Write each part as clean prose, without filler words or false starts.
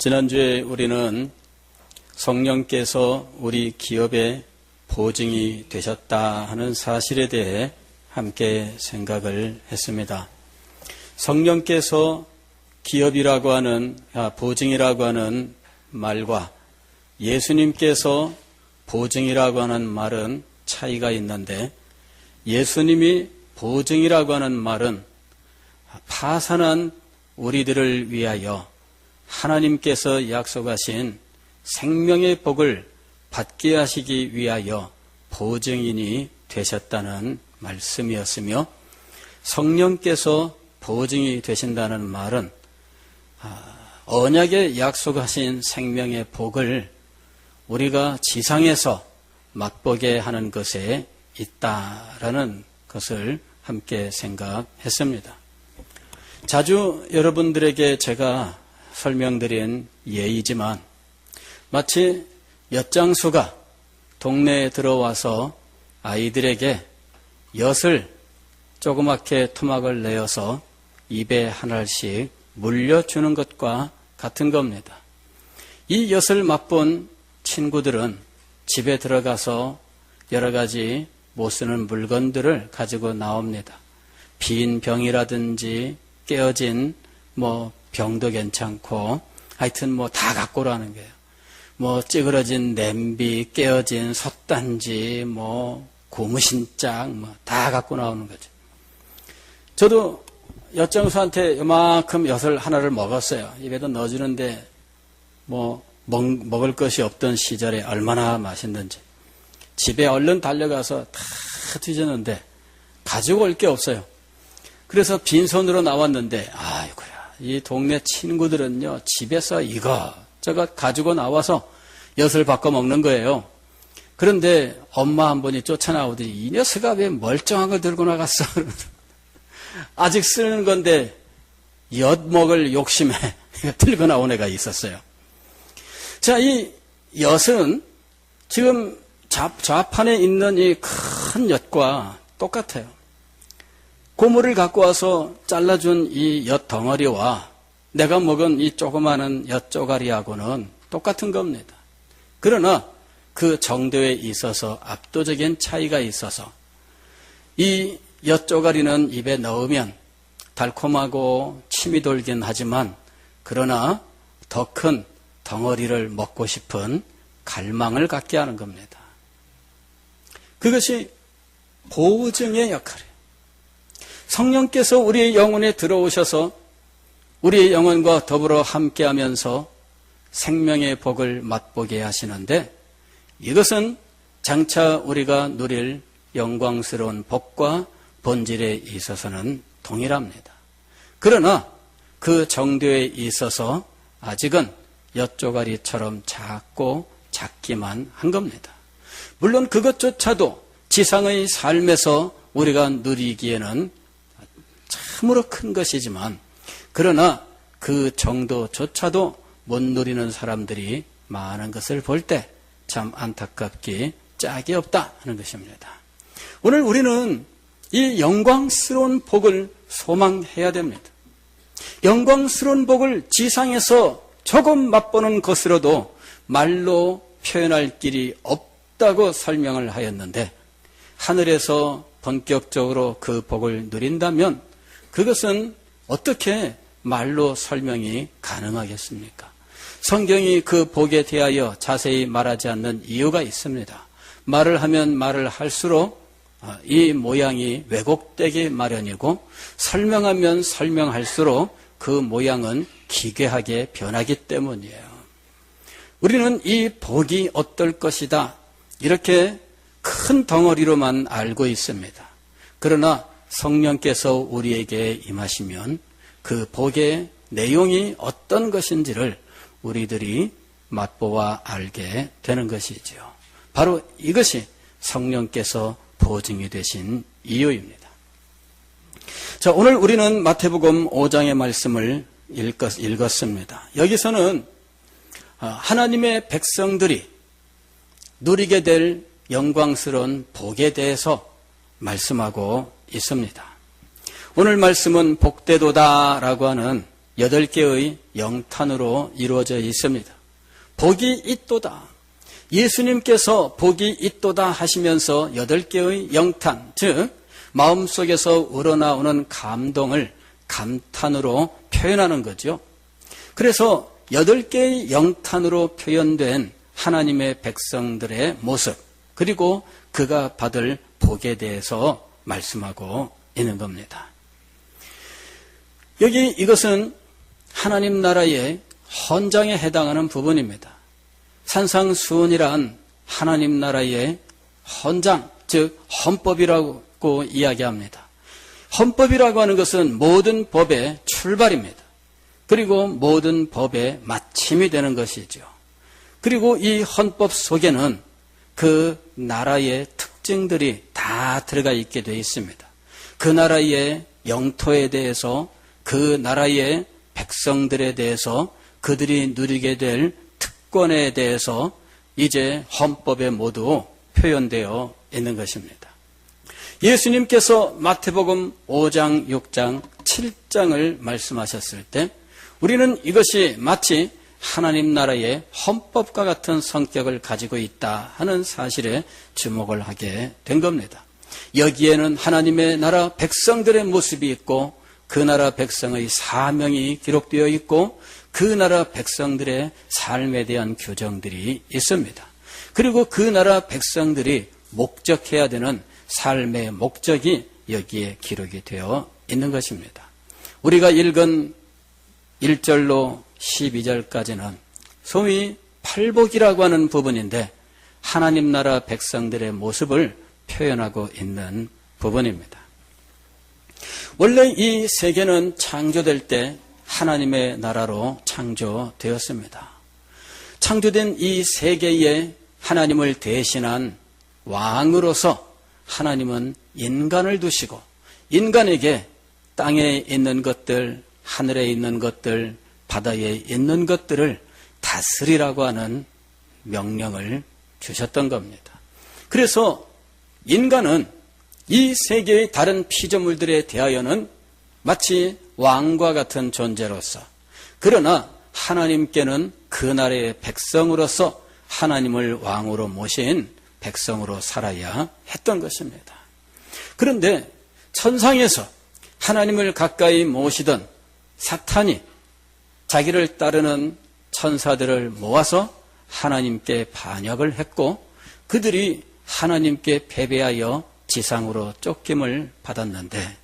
지난주에 우리는 성령께서 우리 기업의 보증이 되셨다 하는 사실에 대해 함께 생각을 했습니다. 성령께서 기업이라고 하는, 보증이라고 하는 말과 예수님께서 보증이라고 하는 말은 차이가 있는데, 예수님이 보증이라고 하는 말은 파산한 우리들을 위하여 하나님께서 약속하신 생명의 복을 받게 하시기 위하여 보증인이 되셨다는 말씀이었으며, 성령께서 보증이 되신다는 말은 언약에 약속하신 생명의 복을 우리가 지상에서 맛보게 하는 것에 있다라는 것을 함께 생각했습니다. 자주 여러분들에게 제가 설명드린 예이지만, 마치 엿장수가 동네에 들어와서 아이들에게 엿을 조그맣게 토막을 내어서 입에 하나씩 물려주는 것과 같은 겁니다. 이 엿을 맛본 친구들은 집에 들어가서 여러 가지 못 쓰는 물건들을 가지고 나옵니다. 빈 병이라든지 깨어진 병도 괜찮고, 하여튼 다 갖고 오라는 거예요. 찌그러진 냄비, 깨어진 솥단지, 고무신짝, 다 갖고 나오는 거죠. 저도 엿장수한테 요만큼 엿을 하나를 먹었어요. 입에도 넣어주는데, 먹을 것이 없던 시절에 얼마나 맛있는지. 집에 얼른 달려가서 다 뒤졌는데, 가지고 올 게 없어요. 그래서 빈손으로 나왔는데, 아이고야, 이 동네 친구들은요, 집에서 저거 가지고 나와서 엿을 바꿔 먹는 거예요. 그런데 엄마 한 분이 쫓아나오더니, 이 녀석아 왜 멀쩡한 걸 들고 나갔어? 아직 쓰는 건데 엿 먹을 욕심에 들고 나온 애가 있었어요. 자, 이 엿은 지금 좌판에 있는 이 큰 엿과 똑같아요. 고무를 갖고 와서 잘라준 이 엿 덩어리와 내가 먹은 이 조그마한 엿 쪼가리하고는 똑같은 겁니다. 그러나 그 정도에 있어서 압도적인 차이가 있어서, 이 엿 쪼가리는 입에 넣으면 달콤하고 침이 돌긴 하지만, 그러나 더 큰 덩어리를 먹고 싶은 갈망을 갖게 하는 겁니다. 그것이 보증의 역할이에요. 성령께서 우리의 영혼에 들어오셔서 우리의 영혼과 더불어 함께하면서 생명의 복을 맛보게 하시는데, 이것은 장차 우리가 누릴 영광스러운 복과 본질에 있어서는 동일합니다. 그러나 그 정도에 있어서 아직은 엿조가리처럼 작고 작기만 한 겁니다. 물론 그것조차도 지상의 삶에서 우리가 누리기에는 참으로 큰 것이지만, 그러나 그 정도조차도 못 누리는 사람들이 많은 것을 볼 때 참 안타깝게 짝이 없다 하는 것입니다. 오늘 우리는 이 영광스러운 복을 소망해야 됩니다. 영광스러운 복을 지상에서 조금 맛보는 것으로도 말로 표현할 길이 없다고 설명을 하였는데, 하늘에서 본격적으로 그 복을 누린다면 그것은 어떻게 말로 설명이 가능하겠습니까? 성경이 그 복에 대하여 자세히 말하지 않는 이유가 있습니다. 말을 하면 말을 할수록 이 모양이 왜곡되기 마련이고, 설명하면 설명할수록 그 모양은 기괴하게 변하기 때문이에요. 우리는 이 복이 어떨 것이다, 이렇게 큰 덩어리로만 알고 있습니다. 그러나 성령께서 우리에게 임하시면 그 복의 내용이 어떤 것인지를 우리들이 맛보아 알게 되는 것이지요. 바로 이것이 성령께서 보증이 되신 이유입니다. 자, 오늘 우리는 마태복음 5장의 말씀을 읽었습니다. 여기서는 하나님의 백성들이 누리게 될 영광스러운 복에 대해서 말씀하고 있습니다. 오늘 말씀은 복되도다라고 하는 8개의 영탄으로 이루어져 있습니다. 복이 있도다. 예수님께서 복이 있도다 하시면서 8개의 영탄, 즉 마음속에서 우러나오는 감동을 감탄으로 표현하는 거죠. 그래서 8개의 영탄으로 표현된 하나님의 백성들의 모습, 그리고 그가 받을 복에 대해서 말씀하고 있는 겁니다. 여기 이것은 하나님 나라의 헌장에 해당하는 부분입니다. 산상수훈이란 하나님 나라의 헌장, 즉 헌법이라고 이야기합니다. 헌법이라고 하는 것은 모든 법의 출발입니다. 그리고 모든 법의 마침이 되는 것이죠. 그리고 이 헌법 속에는 그 나라의 특징들이 다 들어가 있게 되어 있습니다. 그 나라의 영토에 대해서, 그 나라의 백성들에 대해서, 그들이 누리게 될 특권에 대해서 이제 헌법에 모두 표현되어 있는 것입니다. 예수님께서 마태복음 5장, 6장, 7장을 말씀하셨을 때 우리는 이것이 마치 하나님 나라의 헌법과 같은 성격을 가지고 있다 하는 사실에 주목을 하게 된 겁니다. 여기에는 하나님의 나라 백성들의 모습이 있고 그 나라 백성의 사명이 기록되어 있고 그 나라 백성들의 삶에 대한 규정들이 있습니다. 그리고 그 나라 백성들이 목적해야 되는 삶의 목적이 여기에 기록이 되어 있는 것입니다. 우리가 읽은 1절로 12절까지는 소위 팔복이라고 하는 부분인데 하나님 나라 백성들의 모습을 표현하고 있는 부분입니다. 원래 이 세계는 창조될 때 하나님의 나라로 창조되었습니다. 창조된 이 세계에 하나님을 대신한 왕으로서 하나님은 인간을 두시고 인간에게 땅에 있는 것들, 하늘에 있는 것들, 바다에 있는 것들을 다스리라고 하는 명령을 주셨던 겁니다. 그래서 인간은 이 세계의 다른 피조물들에 대하여는 마치 왕과 같은 존재로서, 그러나 하나님께는 그 나라의 백성으로서 하나님을 왕으로 모신 백성으로 살아야 했던 것입니다. 그런데 천상에서 하나님을 가까이 모시던 사탄이 자기를 따르는 천사들을 모아서 하나님께 반역을 했고 그들이 하나님께 패배하여 지상으로 쫓김을 받았는데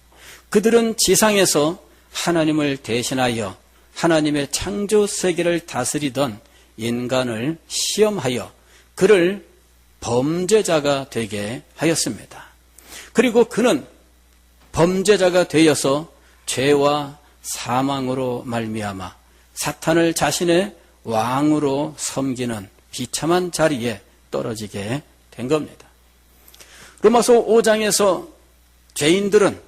그들은 지상에서 하나님을 대신하여 하나님의 창조 세계를 다스리던 인간을 시험하여 그를 범죄자가 되게 하였습니다. 그리고 그는 범죄자가 되어서 죄와 사망으로 말미암아 사탄을 자신의 왕으로 섬기는 비참한 자리에 떨어지게 된 겁니다. 로마서 5장에서 죄인들은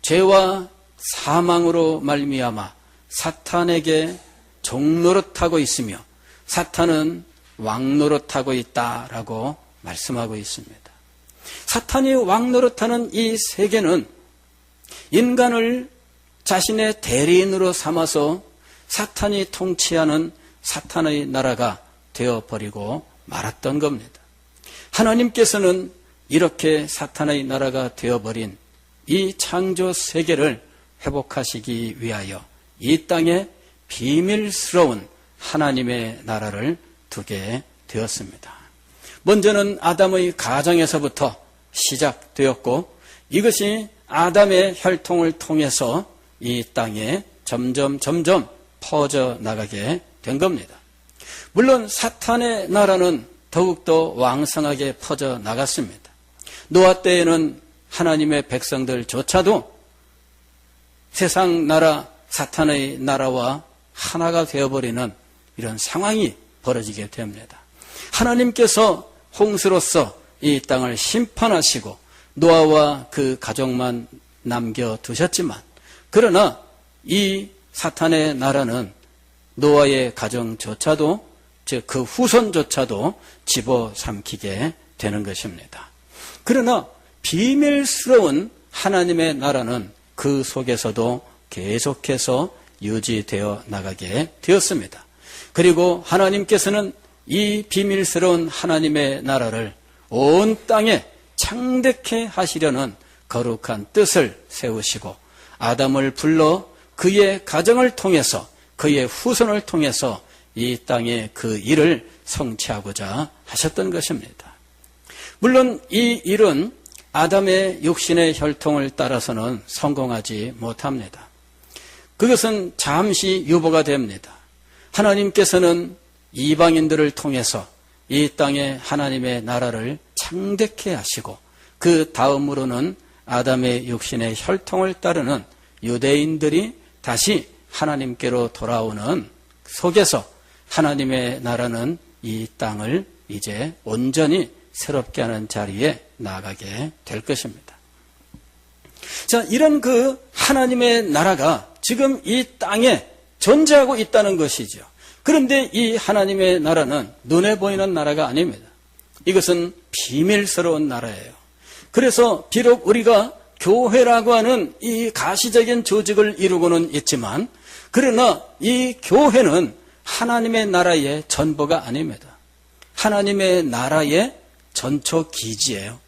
죄와 사망으로 말미암아 사탄에게 종노릇하고 있으며 사탄은 왕노릇하고 있다라고 말씀하고 있습니다. 사탄이 왕노릇하는 이 세계는 인간을 자신의 대리인으로 삼아서 사탄이 통치하는 사탄의 나라가 되어버리고 말았던 겁니다. 하나님께서는 이렇게 사탄의 나라가 되어버린 이 창조 세계를 회복하시기 위하여 이 땅에 비밀스러운 하나님의 나라를 두게 되었습니다. 먼저는 아담의 가정에서부터 시작되었고 이것이 아담의 혈통을 통해서 이 땅에 점점 퍼져나가게 된 겁니다. 물론 사탄의 나라는 더욱더 왕성하게 퍼져나갔습니다. 노아 때에는 하나님의 백성들조차도 세상 나라 사탄의 나라와 하나가 되어버리는 이런 상황이 벌어지게 됩니다. 하나님께서 홍수로서 이 땅을 심판하시고 노아와 그 가족만 남겨두셨지만 그러나 이 사탄의 나라는 노아의 가정조차도 즉 그 후손조차도 집어삼키게 되는 것입니다. 그러나 비밀스러운 하나님의 나라는 그 속에서도 계속해서 유지되어 나가게 되었습니다. 그리고 하나님께서는 이 비밀스러운 하나님의 나라를 온 땅에 창대케 하시려는 거룩한 뜻을 세우시고 아담을 불러 그의 가정을 통해서 그의 후손을 통해서 이 땅에 그 일을 성취하고자 하셨던 것입니다. 물론 이 일은 아담의 육신의 혈통을 따라서는 성공하지 못합니다. 그것은 잠시 유보가 됩니다. 하나님께서는 이방인들을 통해서 이 땅에 하나님의 나라를 창대케 하시고 그 다음으로는 아담의 육신의 혈통을 따르는 유대인들이 다시 하나님께로 돌아오는 속에서 하나님의 나라는 이 땅을 이제 온전히 새롭게 하는 자리에 나가게 될 것입니다. 자, 이런 그 하나님의 나라가 지금 이 땅에 존재하고 있다는 것이죠. 그런데 이 하나님의 나라는 눈에 보이는 나라가 아닙니다. 이것은 비밀스러운 나라예요. 그래서 비록 우리가 교회라고 하는 이 가시적인 조직을 이루고는 있지만 그러나 이 교회는 하나님의 나라의 전부가 아닙니다. 하나님의 나라의 전초 기지예요.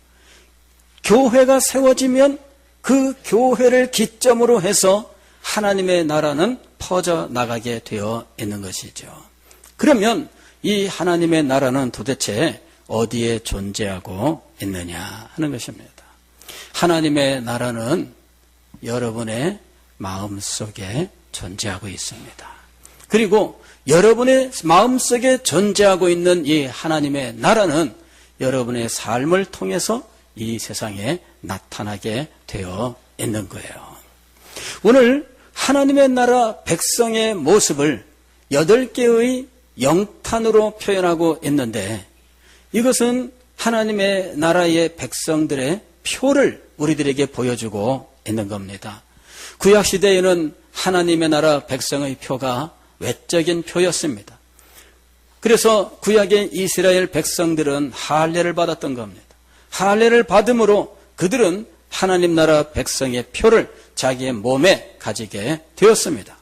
교회가 세워지면 그 교회를 기점으로 해서 하나님의 나라는 퍼져나가게 되어 있는 것이죠. 그러면 이 하나님의 나라는 도대체 어디에 존재하고 있느냐 하는 것입니다. 하나님의 나라는 여러분의 마음속에 존재하고 있습니다. 그리고 여러분의 마음속에 존재하고 있는 이 하나님의 나라는 여러분의 삶을 통해서 이 세상에 나타나게 되어 있는 거예요. 오늘 하나님의 나라 백성의 모습을 8개의 영탄으로 표현하고 있는데 이것은 하나님의 나라의 백성들의 표를 우리들에게 보여주고 있는 겁니다. 구약시대에는 하나님의 나라 백성의 표가 외적인 표였습니다. 그래서 구약의 이스라엘 백성들은 할례를 받았던 겁니다. 할례를 받음으로 그들은 하나님 나라 백성의 표를 자기의 몸에 가지게 되었습니다.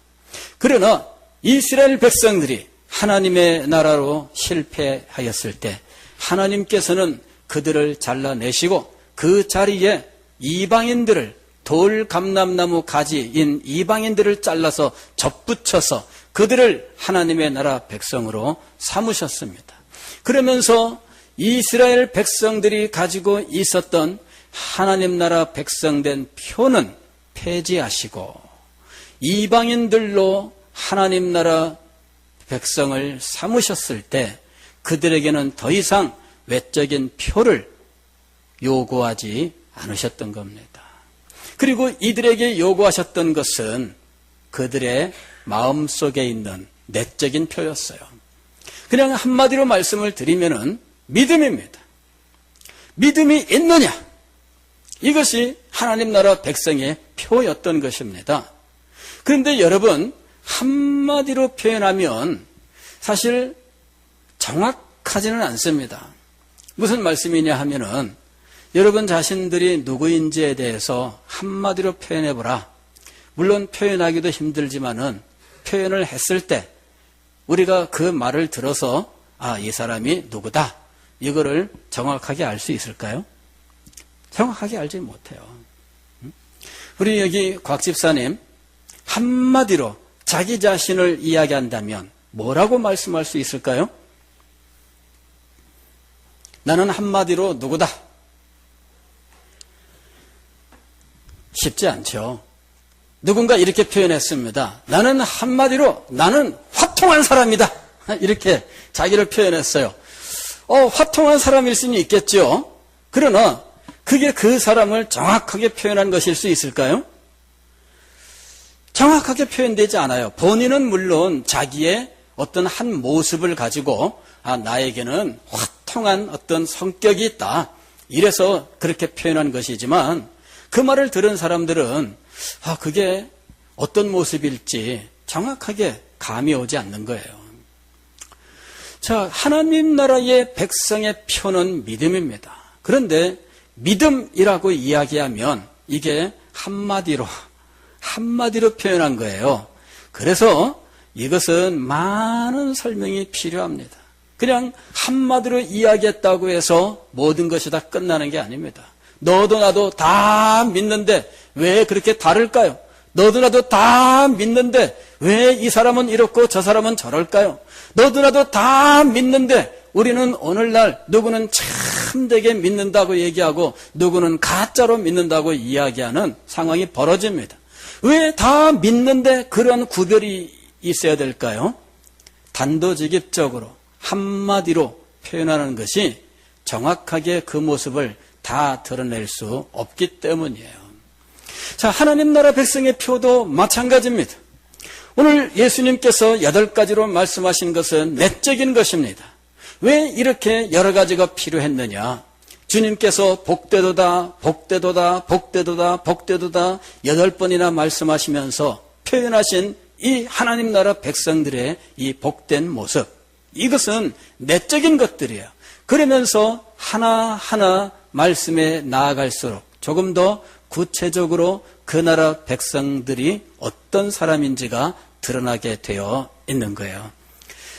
그러나 이스라엘 백성들이 하나님의 나라로 실패하였을 때 하나님께서는 그들을 잘라내시고 그 자리에 이방인들을 돌감람나무 가지인 이방인들을 잘라서 접붙여서 그들을 하나님의 나라 백성으로 삼으셨습니다. 그러면서 이스라엘 백성들이 가지고 있었던 하나님 나라 백성된 표는 폐지하시고 이방인들로 하나님 나라 백성을 삼으셨을 때 그들에게는 더 이상 외적인 표를 요구하지 않으셨던 겁니다. 그리고 이들에게 요구하셨던 것은 그들의 마음속에 있는 내적인 표였어요. 그냥 한마디로 말씀을 드리면은 믿음입니다. 믿음이 있느냐? 이것이 하나님 나라 백성의 표였던 것입니다. 그런데 여러분, 한마디로 표현하면 사실 정확하지는 않습니다. 무슨 말씀이냐 하면은 여러분 자신들이 누구인지에 대해서 한마디로 표현해보라. 물론 표현하기도 힘들지만은 표현을 했을 때 우리가 그 말을 들어서 이 사람이 누구다. 이거를 정확하게 알 수 있을까요? 정확하게 알지 못해요. 우리 여기 곽 집사님 한마디로 자기 자신을 이야기한다면 뭐라고 말씀할 수 있을까요? 나는 한마디로 누구다. 쉽지 않죠. 누군가 이렇게 표현했습니다. 나는 한마디로 나는 화통한 사람이다. 이렇게 자기를 표현했어요. 화통한 사람일 수는 있겠죠. 그러나 그게 그 사람을 정확하게 표현한 것일 수 있을까요? 정확하게 표현되지 않아요. 본인은 물론 자기의 어떤 한 모습을 가지고 나에게는 화통한 어떤 성격이 있다. 이래서 그렇게 표현한 것이지만 그 말을 들은 사람들은 그게 어떤 모습일지 정확하게 감이 오지 않는 거예요. 자, 하나님 나라의 백성의 표는 믿음입니다. 그런데 믿음이라고 이야기하면 이게 한마디로 표현한 거예요. 그래서 이것은 많은 설명이 필요합니다. 그냥 한마디로 이야기했다고 해서 모든 것이 다 끝나는 게 아닙니다. 너도 나도 다 믿는데 왜 그렇게 다를까요? 너도 나도 다 믿는데 왜 이 사람은 이렇고 저 사람은 저럴까요? 너도 나도 다 믿는데 우리는 오늘날 누구는 참되게 믿는다고 얘기하고 누구는 가짜로 믿는다고 이야기하는 상황이 벌어집니다. 왜 다 믿는데 그런 구별이 있어야 될까요? 단도직입적으로 한마디로 표현하는 것이 정확하게 그 모습을 다 드러낼 수 없기 때문이에요. 자, 하나님 나라 백성의 표도 마찬가지입니다. 오늘 예수님께서 8가지로 말씀하신 것은 내적인 것입니다. 왜 이렇게 여러 가지가 필요했느냐? 주님께서 복되도다, 복되도다, 복되도다, 복되도다 8번이나 말씀하시면서 표현하신 이 하나님 나라 백성들의 이 복된 모습, 이것은 내적인 것들이에요. 그러면서 하나하나 말씀에 나아갈수록 조금 더 구체적으로 그 나라 백성들이 어떤 사람인지가 드러나게 되어 있는 거예요.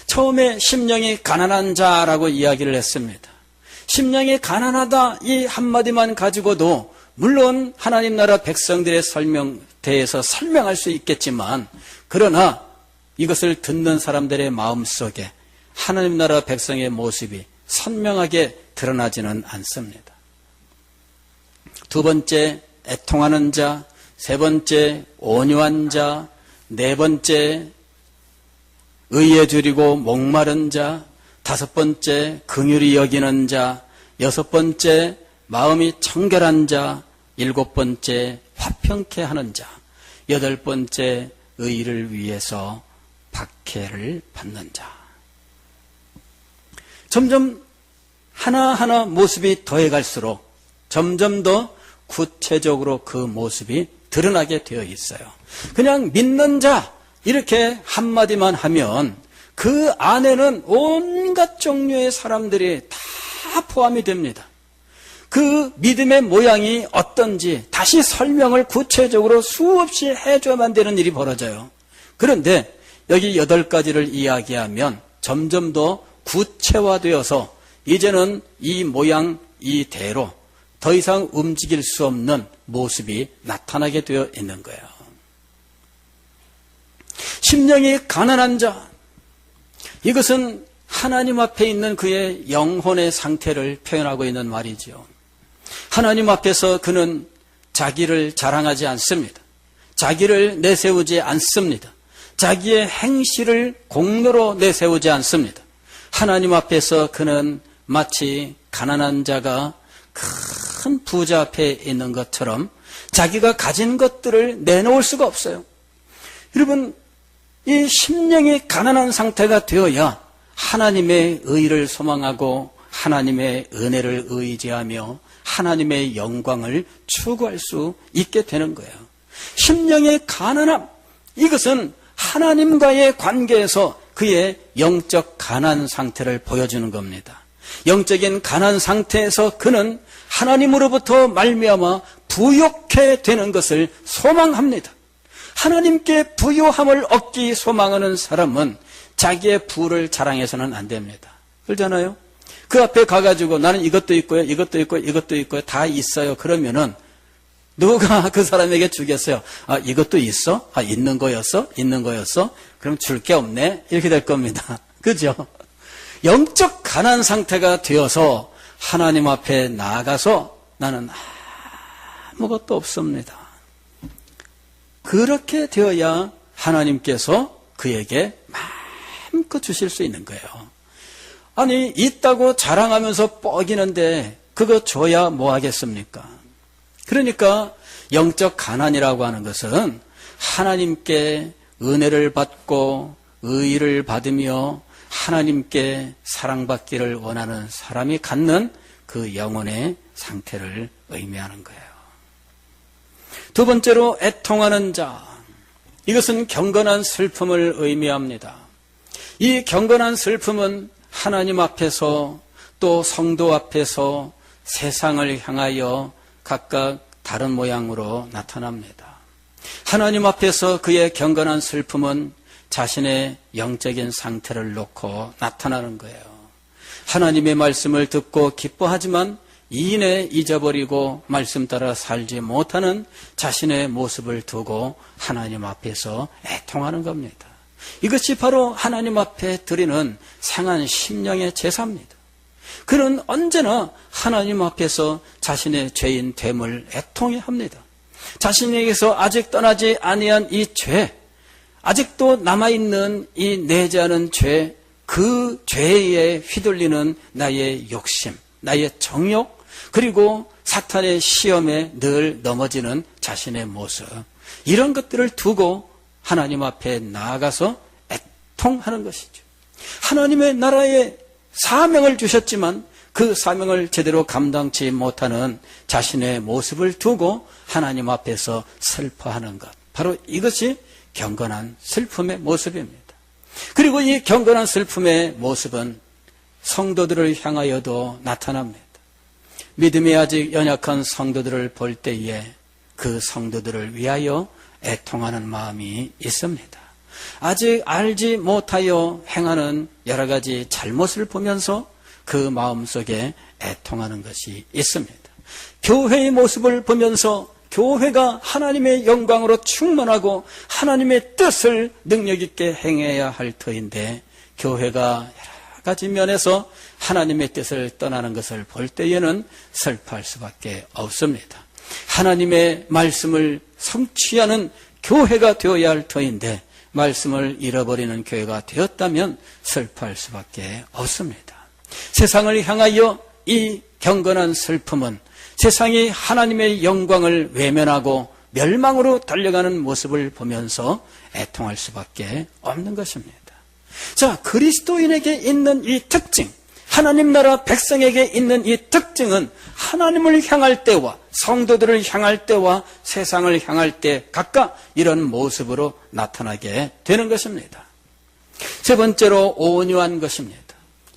처음에 심령이 가난한 자라고 이야기를 했습니다. 심령이 가난하다 이 한마디만 가지고도 물론 하나님 나라 백성들의 대해서 설명할 수 있겠지만, 그러나 이것을 듣는 사람들의 마음속에 하나님 나라 백성의 모습이 선명하게 드러나지는 않습니다. 두 번째, 애통하는 자. 세 번째, 온유한 자. 네 번째, 의에 줄이고 목마른 자. 다섯 번째, 긍휼히 여기는 자. 여섯 번째, 마음이 청결한 자. 일곱 번째, 화평케 하는 자. 여덟 번째, 의를 위해서 박해를 받는 자. 점점 하나하나 모습이 더해갈수록 점점 더 구체적으로 그 모습이 드러나게 되어 있어요. 그냥 믿는 자 이렇게 한마디만 하면 그 안에는 온갖 종류의 사람들이 다 포함이 됩니다. 그 믿음의 모양이 어떤지 다시 설명을 구체적으로 수없이 해줘야만 되는 일이 벌어져요. 그런데 여기 8가지를 이야기하면 점점 더 구체화되어서 이제는 이 모양 이대로 더 이상 움직일 수 없는 모습이 나타나게 되어 있는 거예요. 심령이 가난한 자, 이것은 하나님 앞에 있는 그의 영혼의 상태를 표현하고 있는 말이지요. 하나님 앞에서 그는 자기를 자랑하지 않습니다. 자기를 내세우지 않습니다. 자기의 행실을 공로로 내세우지 않습니다. 하나님 앞에서 그는 마치 가난한 자가 큰 부자 앞에 있는 것처럼 자기가 가진 것들을 내놓을 수가 없어요. 여러분, 이 심령이 가난한 상태가 되어야 하나님의 의를 소망하고 하나님의 은혜를 의지하며 하나님의 영광을 추구할 수 있게 되는 거예요. 심령의 가난함, 이것은 하나님과의 관계에서 그의 영적 가난 상태를 보여주는 겁니다. 영적인 가난 상태에서 그는 하나님으로부터 말미암아 부욕해 되는 것을 소망합니다. 하나님께 부요함을 얻기 소망하는 사람은 자기의 부를 자랑해서는 안 됩니다. 그렇잖아요? 그 앞에 가가지고 나는 이것도 있고요, 이것도 있고요, 이것도 있고요, 다 있어요. 그러면은 누가 그 사람에게 주겠어요? 아, 이것도 있어? 아, 있는 거였어? 있는 거였어? 그럼 줄 게 없네? 이렇게 될 겁니다. 그죠? 영적 가난 상태가 되어서 하나님 앞에 나아가서 나는 아무것도 없습니다. 그렇게 되어야 하나님께서 그에게 마음껏 주실 수 있는 거예요. 아니, 있다고 자랑하면서 뻐기는데 그거 줘야 뭐 하겠습니까? 그러니까 영적 가난이라고 하는 것은 하나님께 은혜를 받고 의의를 받으며 하나님께 사랑받기를 원하는 사람이 갖는 그 영혼의 상태를 의미하는 거예요. 두 번째로 애통하는 자, 이것은 경건한 슬픔을 의미합니다. 이 경건한 슬픔은 하나님 앞에서 또 성도 앞에서 세상을 향하여 각각 다른 모양으로 나타납니다. 하나님 앞에서 그의 경건한 슬픔은 자신의 영적인 상태를 놓고 나타나는 거예요. 하나님의 말씀을 듣고 기뻐하지만 이내 잊어버리고 말씀 따라 살지 못하는 자신의 모습을 두고 하나님 앞에서 애통하는 겁니다. 이것이 바로 하나님 앞에 드리는 상한 심령의 제사입니다. 그는 언제나 하나님 앞에서 자신의 죄인 됨을 애통해 합니다. 자신에게서 아직 떠나지 아니한 이 죄, 아직도 남아있는 이 내재하는 죄, 그 죄에 휘둘리는 나의 욕심, 나의 정욕, 그리고 사탄의 시험에 늘 넘어지는 자신의 모습, 이런 것들을 두고 하나님 앞에 나아가서 애통하는 것이죠. 하나님의 나라에 사명을 주셨지만 그 사명을 제대로 감당치 못하는 자신의 모습을 두고 하나님 앞에서 슬퍼하는 것, 바로 이것이 경건한 슬픔의 모습입니다. 그리고 이 경건한 슬픔의 모습은 성도들을 향하여도 나타납니다. 믿음이 아직 연약한 성도들을 볼 때에 그 성도들을 위하여 애통하는 마음이 있습니다. 아직 알지 못하여 행하는 여러 가지 잘못을 보면서 그 마음속에 애통하는 것이 있습니다. 교회의 모습을 보면서 교회가 하나님의 영광으로 충만하고 하나님의 뜻을 능력 있게 행해야 할 터인데 교회가 여러 가지 면에서 하나님의 뜻을 떠나는 것을 볼 때에는 슬퍼할 수밖에 없습니다. 하나님의 말씀을 성취하는 교회가 되어야 할 터인데 말씀을 잃어버리는 교회가 되었다면 슬퍼할 수밖에 없습니다. 세상을 향하여 이 경건한 슬픔은 세상이 하나님의 영광을 외면하고 멸망으로 달려가는 모습을 보면서 애통할 수밖에 없는 것입니다. 자, 그리스도인에게 있는 이 특징, 하나님 나라 백성에게 있는 이 특징은 하나님을 향할 때와 성도들을 향할 때와 세상을 향할 때 각각 이런 모습으로 나타나게 되는 것입니다. 세 번째로 온유한 것입니다.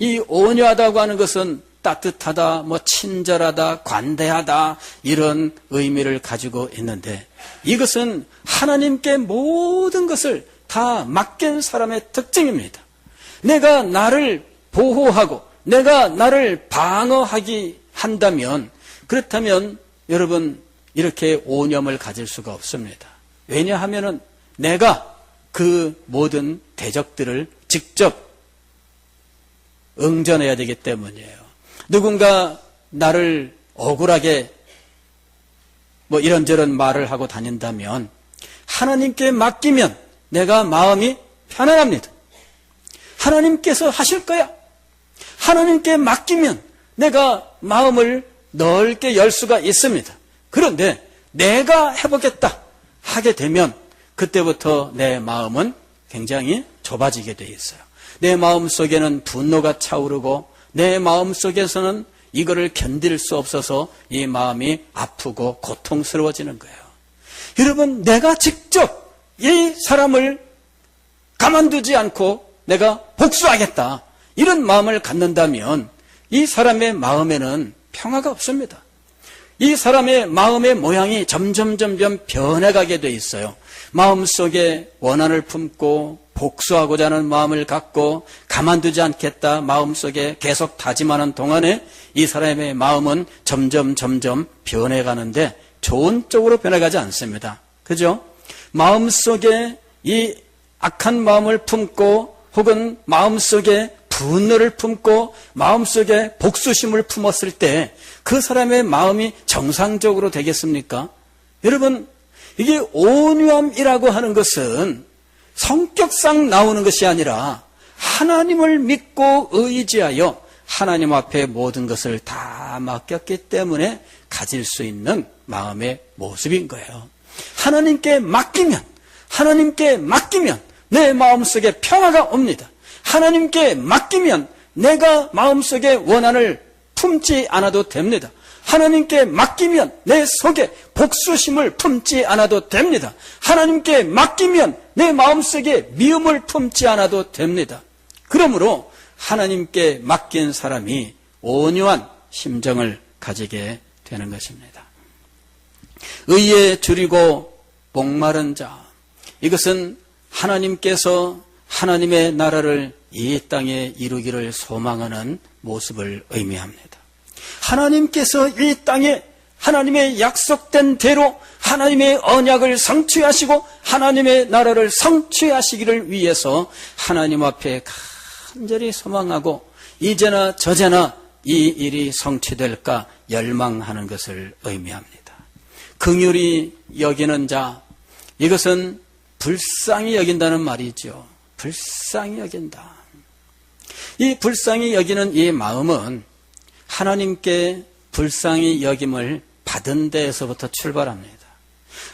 이 온유하다고 하는 것은 따뜻하다, 친절하다, 관대하다 이런 의미를 가지고 있는데 이것은 하나님께 모든 것을 다 맡긴 사람의 특징입니다. 내가 나를 보호하고 내가 나를 방어하기 한다면 그렇다면 여러분 이렇게 오념을 가질 수가 없습니다. 왜냐하면 내가 그 모든 대적들을 직접 응전해야 되기 때문이에요. 누군가 나를 억울하게 이런저런 말을 하고 다닌다면 하나님께 맡기면 내가 마음이 편안합니다. 하나님께서 하실 거야. 하나님께 맡기면 내가 마음을 넓게 열 수가 있습니다. 그런데 내가 해보겠다 하게 되면 그때부터 내 마음은 굉장히 좁아지게 돼 있어요. 내 마음 속에는 분노가 차오르고 내 마음 속에서는 이거를 견딜 수 없어서 이 마음이 아프고 고통스러워지는 거예요. 여러분, 내가 직접 이 사람을 가만두지 않고 내가 복수하겠다 이런 마음을 갖는다면 이 사람의 마음에는 평화가 없습니다. 이 사람의 마음의 모양이 점점 변해가게 돼 있어요. 마음속에 원한을 품고 복수하고자 하는 마음을 갖고 가만두지 않겠다 마음속에 계속 다짐하는 동안에 이 사람의 마음은 점점 변해가는데 좋은 쪽으로 변해가지 않습니다. 그죠? 마음속에 이 악한 마음을 품고 혹은 마음속에 분노를 품고 마음속에 복수심을 품었을 때 그 사람의 마음이 정상적으로 되겠습니까? 여러분, 이게 온유함이라고 하는 것은 성격상 나오는 것이 아니라 하나님을 믿고 의지하여 하나님 앞에 모든 것을 다 맡겼기 때문에 가질 수 있는 마음의 모습인 거예요. 하나님께 맡기면 내 마음속에 평화가 옵니다. 하나님께 맡기면 내가 마음속에 원한을 품지 않아도 됩니다. 하나님께 맡기면 내 속에 복수심을 품지 않아도 됩니다. 하나님께 맡기면 내 마음속에 미움을 품지 않아도 됩니다. 그러므로 하나님께 맡긴 사람이 온유한 심정을 가지게 되는 것입니다. 의에 줄이고 목마른 자. 이것은 하나님께서 하나님의 나라를 이 땅에 이루기를 소망하는 모습을 의미합니다. 하나님께서 이 땅에 하나님의 약속된 대로 하나님의 언약을 성취하시고 하나님의 나라를 성취하시기를 위해서 하나님 앞에 간절히 소망하고 이제나 저제나 이 일이 성취될까 열망하는 것을 의미합니다. 긍휼히 여기는 자, 이것은 불쌍히 여긴다는 말이죠. 불쌍히 여긴다. 이 불쌍히 여기는 이 마음은 하나님께 불쌍히 여김을 받은 데에서부터 출발합니다.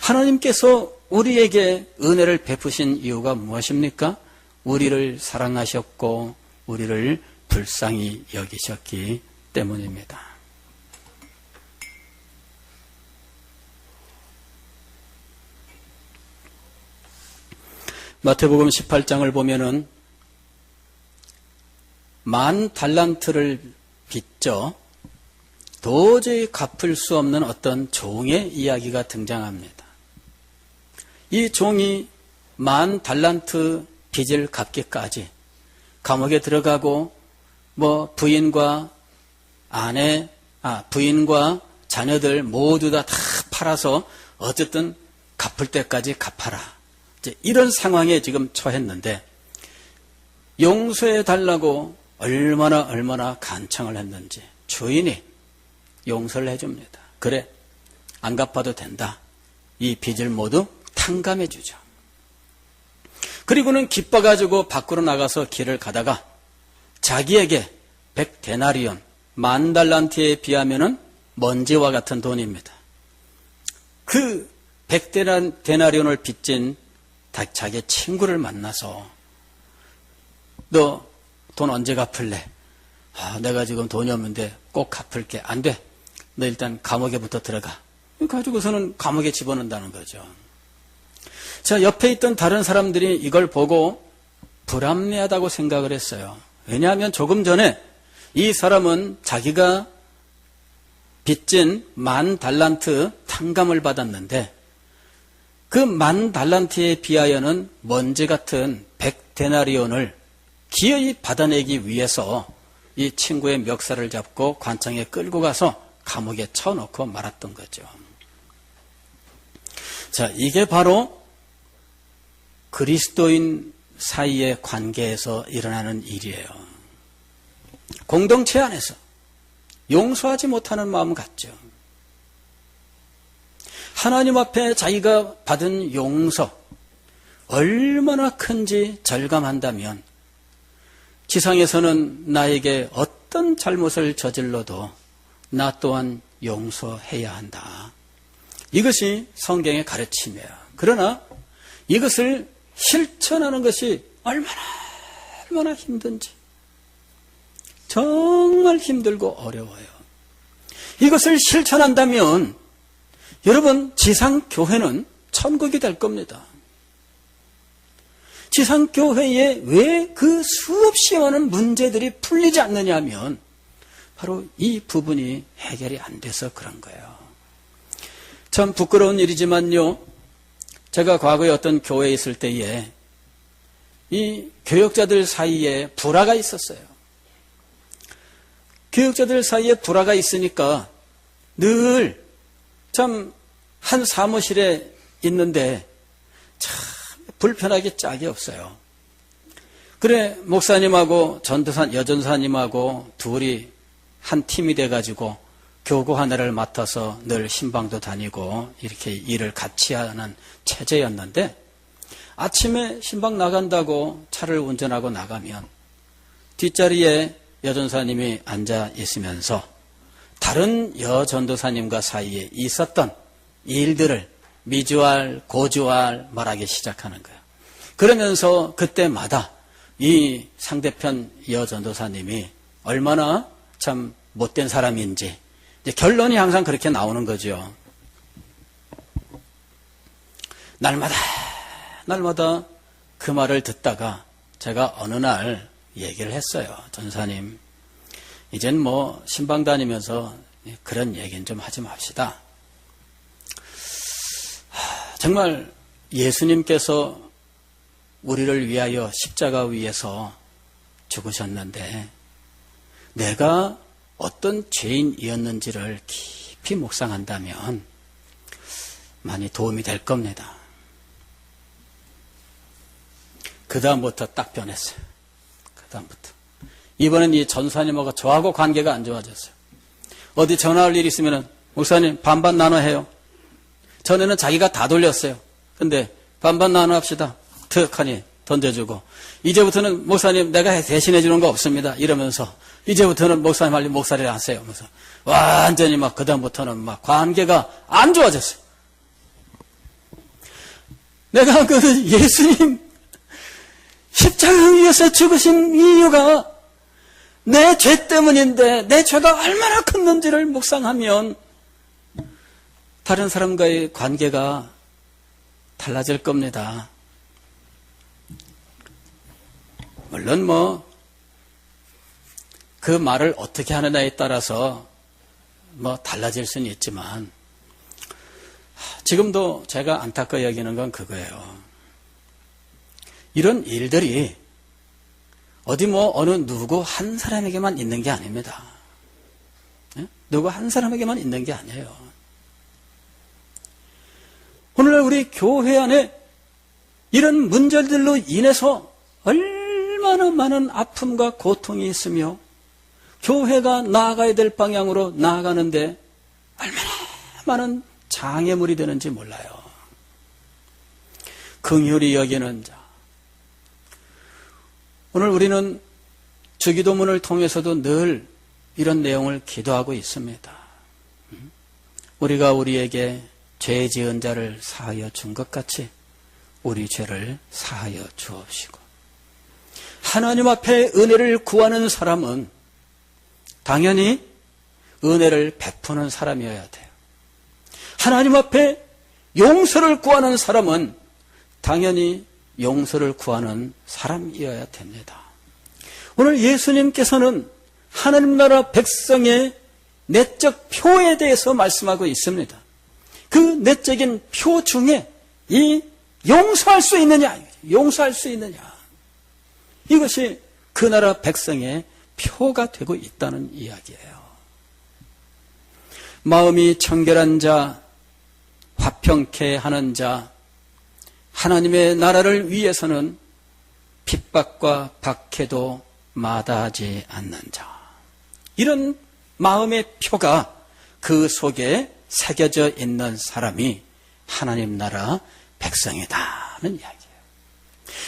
하나님께서 우리에게 은혜를 베푸신 이유가 무엇입니까? 우리를 사랑하셨고 우리를 불쌍히 여기셨기 때문입니다. 마태복음 18장을 보면은 10,000달란트를 빚져 도저히 갚을 수 없는 어떤 종의 이야기가 등장합니다. 이 종이 10,000달란트 빚을 갚기까지 감옥에 들어가고 부인과 부인과 자녀들 모두 다 팔아서 어쨌든 갚을 때까지 갚아라. 이런 상황에 지금 처했는데 용서해 달라고 얼마나 간청을 했는지 주인이 용서를 해줍니다. 그래, 안 갚아도 된다. 이 빚을 모두 탕감해 주죠. 그리고는 기뻐가지고 밖으로 나가서 길을 가다가 자기에게 100데나리온, 10,000달란트에 비하면은 먼지와 같은 돈입니다. 그 100데나리온을 빚진 자기의 친구를 만나서 너 돈 언제 갚을래? 내가 지금 돈이 없는데 꼭 갚을게. 안 돼. 너 일단 감옥에부터 들어가. 가지고서는 감옥에 집어넣는다는 거죠. 자, 옆에 있던 다른 사람들이 이걸 보고 불합리하다고 생각을 했어요. 왜냐하면 조금 전에 이 사람은 자기가 빚진 10,000달란트 탕감을 받았는데 그 10,000달란트에 비하여는 먼지 같은 100데나리온을 기어이 받아내기 위해서 이 친구의 멱살을 잡고 관청에 끌고 가서 감옥에 쳐넣고 말았던 거죠. 자, 이게 바로 그리스도인 사이의 관계에서 일어나는 일이에요. 공동체 안에서 용서하지 못하는 마음 같죠. 하나님 앞에 자기가 받은 용서 얼마나 큰지 절감한다면 지상에서는 나에게 어떤 잘못을 저질러도 나 또한 용서해야 한다. 이것이 성경의 가르침이에요. 그러나 이것을 실천하는 것이 얼마나 힘든지 정말 힘들고 어려워요. 이것을 실천한다면 여러분, 지상교회는 천국이 될 겁니다. 지상교회에 왜 그 수없이 많은 문제들이 풀리지 않느냐 하면 바로 이 부분이 해결이 안 돼서 그런 거예요. 참 부끄러운 일이지만요, 제가 과거에 어떤 교회에 있을 때에 이 교역자들 사이에 불화가 있었어요. 교역자들 사이에 불화가 있으니까 늘 참 한 사무실에 있는데 참 불편하기 짝이 없어요. 그래, 목사님하고 여전사님하고 둘이 한 팀이 돼가지고 교구 하나를 맡아서 늘 신방도 다니고 이렇게 일을 같이 하는 체제였는데 아침에 신방 나간다고 차를 운전하고 나가면 뒷자리에 여전사님이 앉아 있으면서 다른 여전도사님과 사이에 있었던 일들을 미주알, 고주알 말하기 시작하는 거예요. 그러면서 그때마다 이 상대편 여전도사님이 얼마나 참 못된 사람인지 이제 결론이 항상 그렇게 나오는 거죠. 날마다 그 말을 듣다가 제가 어느 날 얘기를 했어요. 전사님, 이젠 신방 다니면서 그런 얘기는 좀 하지 맙시다. 정말 예수님께서 우리를 위하여 십자가 위에서 죽으셨는데 내가 어떤 죄인이었는지를 깊이 묵상한다면 많이 도움이 될 겁니다. 그 다음부터 딱 변했어요. 그 다음부터. 이번엔 이 전사님하고 저하고 관계가 안 좋아졌어요. 어디 전화할 일 있으면 목사님 반반 나눠 해요. 전에는 자기가 다 돌렸어요. 근데 반반 나눠 합시다. 득하니 던져주고 이제부터는 목사님 내가 대신해 주는 거 없습니다. 이러면서 이제부터는 목사님 할 일 목사를 하세요. 그래서 완전히 막 그다음부터는 막 관계가 안 좋아졌어요. 내가 그 예수님 십자가 위에서 죽으신 이유가 내 죄 때문인데 내 죄가 얼마나 컸는지를 묵상하면 다른 사람과의 관계가 달라질 겁니다. 물론 그 말을 어떻게 하느냐에 따라서 달라질 수는 있지만 지금도 제가 안타까워 여기는 건 그거예요. 이런 일들이 어디 어느 누구 한 사람에게만 있는 게 아닙니다. 누구 한 사람에게만 있는 게 아니에요. 오늘날 우리 교회 안에 이런 문제들로 인해서 얼마나 많은 아픔과 고통이 있으며 교회가 나아가야 될 방향으로 나아가는데 얼마나 많은 장애물이 되는지 몰라요. 긍휼히 여기는 자. 오늘 우리는 주기도문을 통해서도 늘 이런 내용을 기도하고 있습니다. 우리가 우리에게 죄 지은 자를 사하여 준 것 같이 우리 죄를 사하여 주옵시고 하나님 앞에 은혜를 구하는 사람은 당연히 은혜를 베푸는 사람이어야 돼요. 하나님 앞에 용서를 구하는 사람은 당연히 용서를 구하는 사람이어야 됩니다. 오늘 예수님께서는 하나님 나라 백성의 내적 표에 대해서 말씀하고 있습니다. 그 내적인 표 중에 이 용서할 수 있느냐, 용서할 수 있느냐, 이것이 그 나라 백성의 표가 되고 있다는 이야기예요. 마음이 청결한 자, 화평케 하는 자, 하나님의 나라를 위해서는 핍박과 박해도 마다하지 않는 자, 이런 마음의 표가 그 속에 새겨져 있는 사람이 하나님 나라 백성이다는 이야기예요.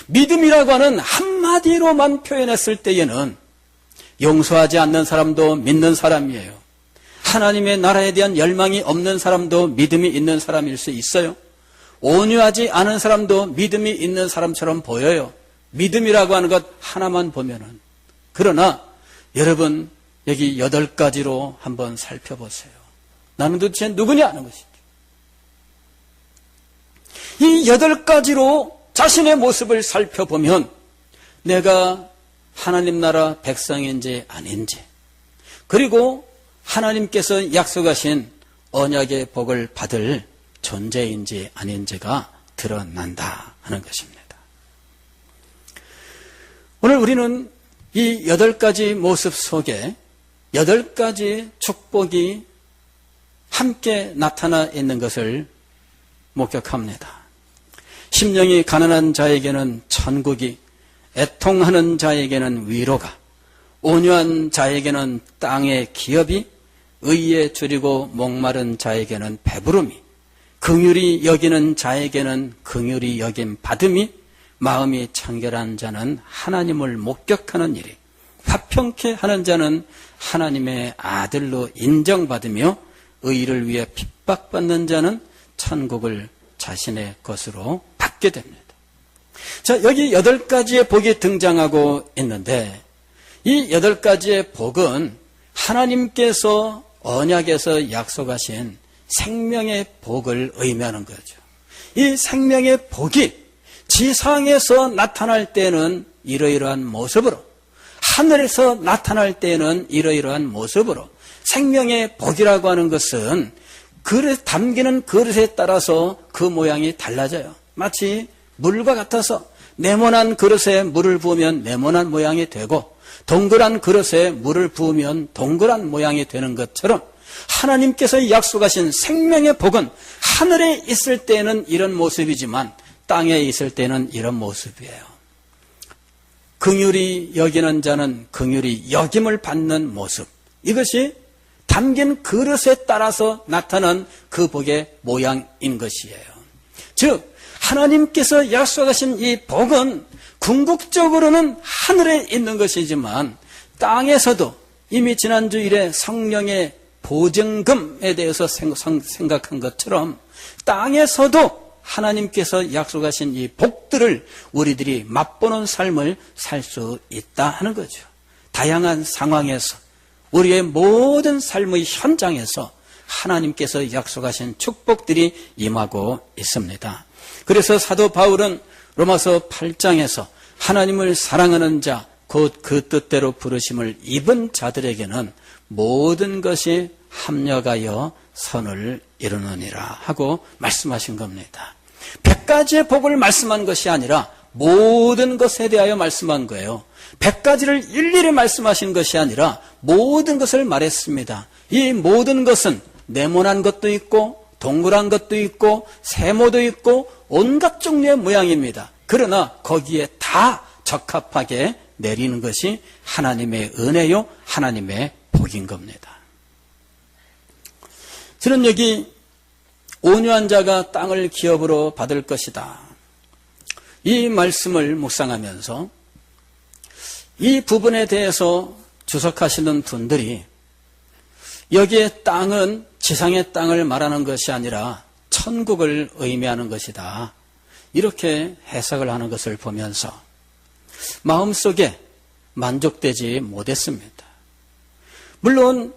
믿음이라고 하는 한마디로만 표현했을 때에는 용서하지 않는 사람도 믿는 사람이에요. 하나님의 나라에 대한 열망이 없는 사람도 믿음이 있는 사람일 수 있어요. 온유하지 않은 사람도 믿음이 있는 사람처럼 보여요. 믿음이라고 하는 것 하나만 보면은. 그러나 여러분 여기 8가지로 한번 살펴보세요. 나는 도대체 누구냐 하는 것이죠. 이 8가지로 자신의 모습을 살펴보면 내가 하나님 나라 백성인지 아닌지, 그리고 하나님께서 약속하신 언약의 복을 받을 존재인지 아닌지가 드러난다 하는 것입니다. 오늘 우리는 이 8가지 모습 속에 8가지 축복이 함께 나타나 있는 것을 목격합니다. 심령이 가난한 자에게는 천국이, 애통하는 자에게는 위로가, 온유한 자에게는 땅의 기업이, 의에 줄이고 목마른 자에게는 배부름이, 긍휼히 여기는 자에게는 긍휼히 여김 받음이, 마음이 청결한 자는 하나님을 목격하는 일이, 화평케 하는 자는 하나님의 아들로 인정받으며 의를 위해 핍박받는 자는 천국을 자신의 것으로 받게 됩니다. 자, 여기 8가지의 복이 등장하고 있는데 이 8가지의 복은 하나님께서 언약에서 약속하신 생명의 복을 의미하는 거죠. 이 생명의 복이 지상에서 나타날 때는 이러이러한 모습으로, 하늘에서 나타날 때는 이러이러한 모습으로, 생명의 복이라고 하는 것은 담기는 그릇에 따라서 그 모양이 달라져요. 마치 물과 같아서 네모난 그릇에 물을 부으면 네모난 모양이 되고 동그란 그릇에 물을 부으면 동그란 모양이 되는 것처럼 하나님께서 약속하신 생명의 복은 하늘에 있을 때는 이런 모습이지만 땅에 있을 때는 이런 모습이에요. 긍휼히 여기는 자는 긍휼히 여김을 받는 모습. 이것이 담긴 그릇에 따라서 나타난 그 복의 모양인 것이에요. 즉 하나님께서 약속하신 이 복은 궁극적으로는 하늘에 있는 것이지만 땅에서도 이미 지난주일에 성령의 보증금에 대해서 생각한 것처럼 땅에서도 하나님께서 약속하신 이 복들을 우리들이 맛보는 삶을 살 수 있다 하는 거죠. 다양한 상황에서 우리의 모든 삶의 현장에서 하나님께서 약속하신 축복들이 임하고 있습니다. 그래서 사도 바울은 로마서 8장에서 하나님을 사랑하는 자, 곧 그 뜻대로 부르심을 입은 자들에게는 모든 것이 합력하여 선을 이루느니라 하고 말씀하신 겁니다. 100가지의 복을 말씀한 것이 아니라 모든 것에 대하여 말씀한 거예요. 100가지를 일일이 말씀하신 것이 아니라 모든 것을 말했습니다. 이 모든 것은 네모난 것도 있고 동그란 것도 있고 세모도 있고 온갖 종류의 모양입니다. 그러나 거기에 다 적합하게 내리는 것이 하나님의 은혜요, 하나님의 복인 겁니다. 저는 여기 온유한 자가 땅을 기업으로 받을 것이다. 이 말씀을 묵상하면서 이 부분에 대해서 주석하시는 분들이 여기에 땅은 지상의 땅을 말하는 것이 아니라 천국을 의미하는 것이다. 이렇게 해석을 하는 것을 보면서 마음속에 만족되지 못했습니다. 물론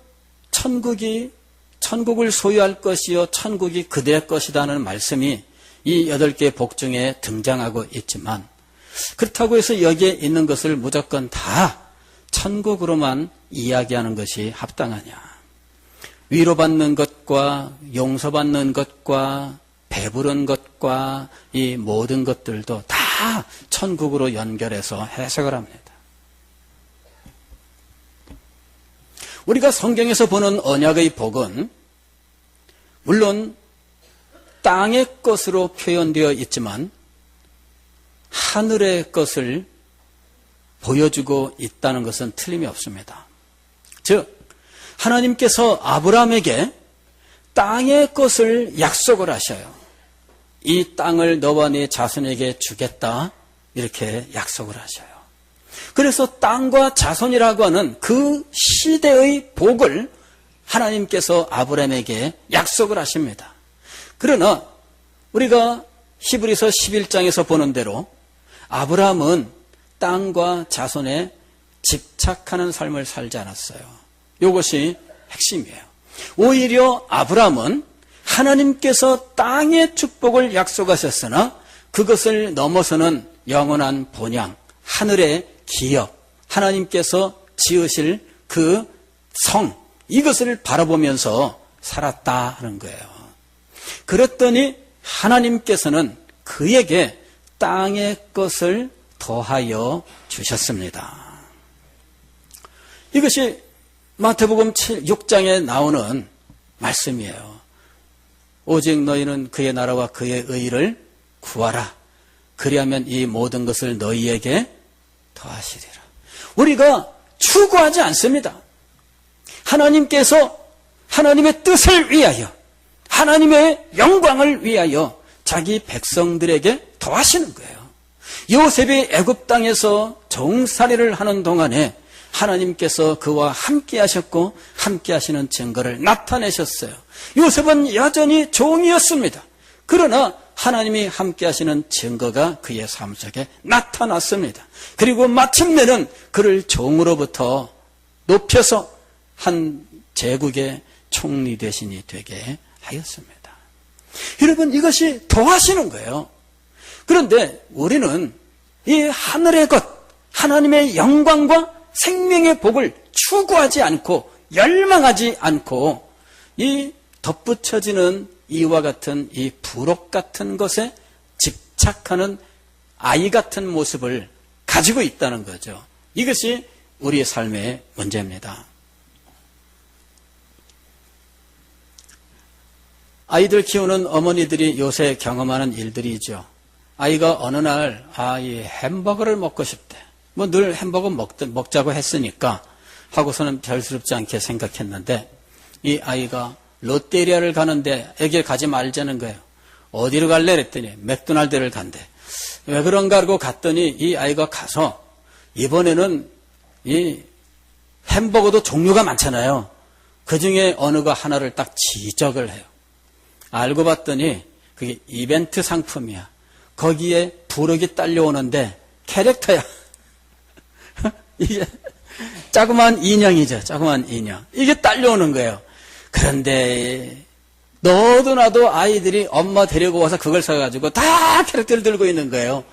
천국을 소유할 것이요 천국이 그대의 것이라는 말씀이 이 8개의 복 중에 등장하고 있지만 그렇다고 해서 여기에 있는 것을 무조건 다 천국으로만 이야기하는 것이 합당하냐. 위로받는 것과 용서받는 것과 배부른 것과 이 모든 것들도 다 천국으로 연결해서 해석을 합니다. 우리가 성경에서 보는 언약의 복은 물론 땅의 것으로 표현되어 있지만 하늘의 것을 보여주고 있다는 것은 틀림이 없습니다. 즉 하나님께서 아브라함에게 땅의 것을 약속을 하셔요. 이 땅을 너와 네 자손에게 주겠다 이렇게 약속을 하셔요. 그래서 땅과 자손이라고 하는 그 시대의 복을 하나님께서 아브라함에게 약속을 하십니다. 그러나 우리가 히브리서 11장에서 보는 대로 아브라함은 땅과 자손에 집착하는 삶을 살지 않았어요. 이것이 핵심이에요. 오히려 아브라함은 하나님께서 땅의 축복을 약속하셨으나 그것을 넘어서는 영원한 본향, 하늘의 기업, 하나님께서 지으실 그 성, 이것을 바라보면서 살았다 하는 거예요. 그랬더니 하나님께서는 그에게 땅의 것을 더하여 주셨습니다. 이것이 마태복음 6장에 나오는 말씀이에요. 오직 너희는 그의 나라와 그의 의를 구하라. 그리하면 이 모든 것을 너희에게 더하시리라. 우리가 추구하지 않습니다. 하나님께서 하나님의 뜻을 위하여 하나님의 영광을 위하여 자기 백성들에게 더하시는 거예요. 요셉이 애굽 땅에서 종살이를 하는 동안에 하나님께서 그와 함께 하셨고 함께 하시는 증거를 나타내셨어요. 요셉은 여전히 종이었습니다. 그러나 하나님이 함께 하시는 증거가 그의 삶 속에 나타났습니다. 그리고 마침내는 그를 종으로부터 높여서 한 제국의 총리 대신이 되게 하였습니다. 여러분, 이것이 더하시는 거예요. 그런데 우리는 이 하늘의 것, 하나님의 영광과 생명의 복을 추구하지 않고 열망하지 않고 이 덧붙여지는 이와 같은 이 부록 같은 것에 집착하는 아이 같은 모습을 가지고 있다는 거죠. 이것이 우리의 삶의 문제입니다. 아이들 키우는 어머니들이 요새 경험하는 일들이죠. 아이가 어느 날 이 햄버거를 먹고 싶대. 뭐 늘 햄버거 먹자고 했으니까 하고서는 별스럽지 않게 생각했는데 이 아이가 롯데리아를 가는데 여기에 가지 말자는 거예요. 어디로 갈래? 그랬더니 맥도날드를 간대. 왜 그런가 하고 갔더니 이 아이가 가서 이번에는 이 햄버거도 종류가 많잖아요. 그 중에 어느 거 하나를 딱 지적을 해요. 알고 봤더니 그게 이벤트 상품이야. 거기에 부록이 딸려오는데 캐릭터야. 이게 자그마한 인형이죠. 자그마한 인형. 이게 딸려오는 거예요. 그런데 너도 나도 아이들이 엄마 데리고 와서 그걸 사가지고 다 캐릭터를 들고 있는 거예요.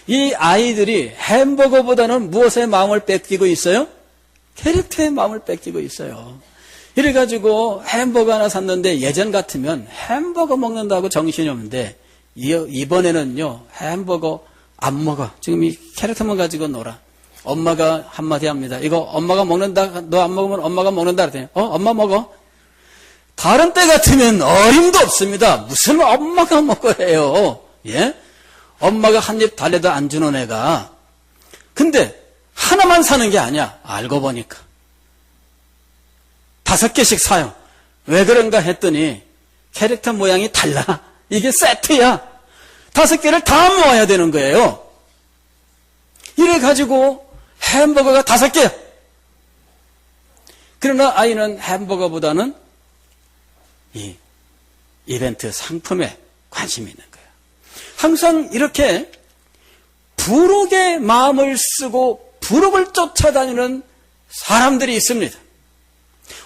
이 아이들이 햄버거보다는 무엇에 마음을 뺏기고 있어요? 캐릭터에 마음을 뺏기고 있어요. 이래가지고 햄버거 하나 샀는데 예전 같으면 햄버거 먹는다고 정신이 없는데 이번에는요 햄버거 안 먹어. 지금 이 캐릭터만 가지고 놀아. 엄마가 한마디 합니다. 이거 엄마가 먹는다. 너 안 먹으면 엄마가 먹는다. 그랬더니 엄마 먹어. 다른 때 같으면 어림도 없습니다. 무슨 엄마가 먹어요. 예? 엄마가 한 입 달래도 안 주는 애가. 근데 하나만 사는 게 아니야. 알고 보니까 5개씩 사요. 왜 그런가 했더니 캐릭터 모양이 달라. 이게 세트야. 5개를 다 모아야 되는 거예요. 이래가지고 햄버거가 5개야. 그러나 아이는 햄버거보다는 이 이벤트 상품에 관심이 있는 거예요. 항상 이렇게 부록의 마음을 쓰고 부록을 쫓아다니는 사람들이 있습니다.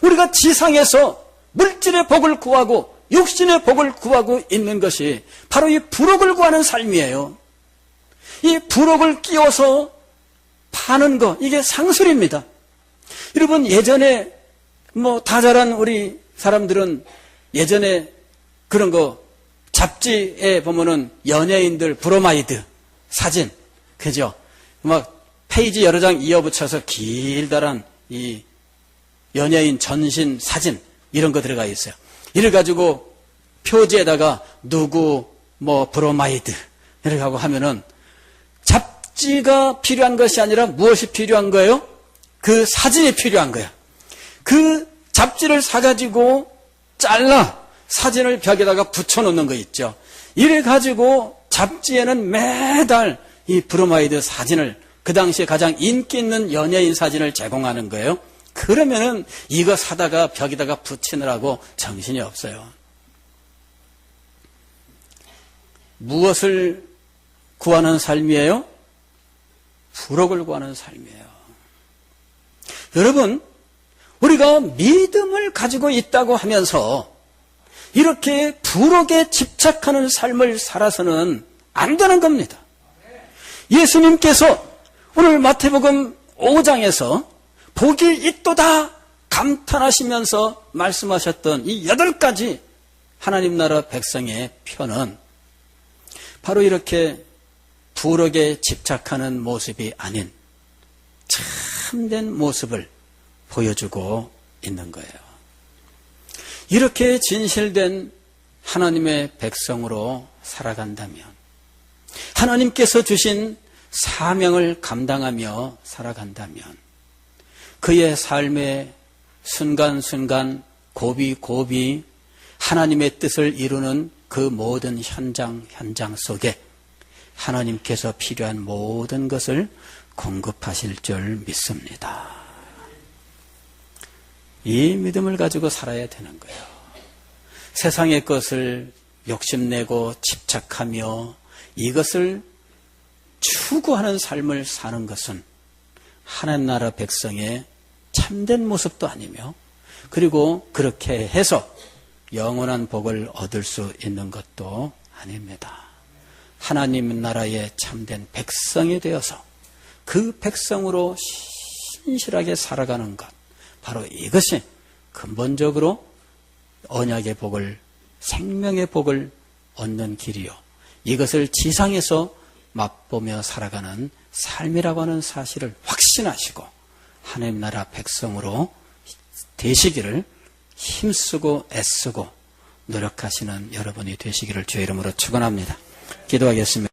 우리가 지상에서 물질의 복을 구하고 육신의 복을 구하고 있는 것이 바로 이 부록을 구하는 삶이에요. 이 부록을 끼워서 파는 거, 이게 상술입니다. 여러분, 예전에 다 자란 우리 사람들은 예전에 그런 거 잡지에 보면은 연예인들 브로마이드 사진, 그죠? 페이지 여러 장 이어붙여서 길다란 이 연예인 전신 사진 이런 거 들어가 있어요. 이래가지고 표지에다가 누구 브로마이드 이렇게 하고 하면은 잡지가 필요한 것이 아니라 무엇이 필요한 거예요? 그 사진이 필요한 거야. 그 잡지를 사가지고 잘라 사진을 벽에다가 붙여놓는 거 있죠. 이래가지고 잡지에는 매달 이 브로마이드 사진을 그 당시에 가장 인기 있는 연예인 사진을 제공하는 거예요. 그러면은 이거 사다가 벽에다가 붙이느라고 정신이 없어요. 무엇을 구하는 삶이에요? 부록을 구하는 삶이에요. 여러분, 우리가 믿음을 가지고 있다고 하면서 이렇게 부록에 집착하는 삶을 살아서는 안 되는 겁니다. 예수님께서 오늘 마태복음 5장에서 복이 있도다 감탄하시면서 말씀하셨던 이 8가지 하나님 나라 백성의 표는 바로 이렇게 부록에 집착하는 모습이 아닌 참된 모습을 보여주고 있는 거예요. 이렇게 진실된 하나님의 백성으로 살아간다면, 하나님께서 주신 사명을 감당하며 살아간다면, 그의 삶의 순간순간 고비고비 하나님의 뜻을 이루는 그 모든 현장 속에 하나님께서 필요한 모든 것을 공급하실 줄 믿습니다. 이 믿음을 가지고 살아야 되는 거예요. 세상의 것을 욕심내고 집착하며 이것을 추구하는 삶을 사는 것은 하나님 나라 백성의 참된 모습도 아니며, 그리고 그렇게 해서 영원한 복을 얻을 수 있는 것도 아닙니다. 하나님 나라의 참된 백성이 되어서 그 백성으로 신실하게 살아가는 것, 바로 이것이 근본적으로 언약의 복을, 생명의 복을 얻는 길이요. 이것을 지상에서 맛보며 살아가는 삶이라고 하는 사실을 확신하시고 하나님 나라 백성으로 되시기를 힘쓰고 애쓰고 노력하시는 여러분이 되시기를 주의 이름으로 축원합니다. 기도하겠습니다.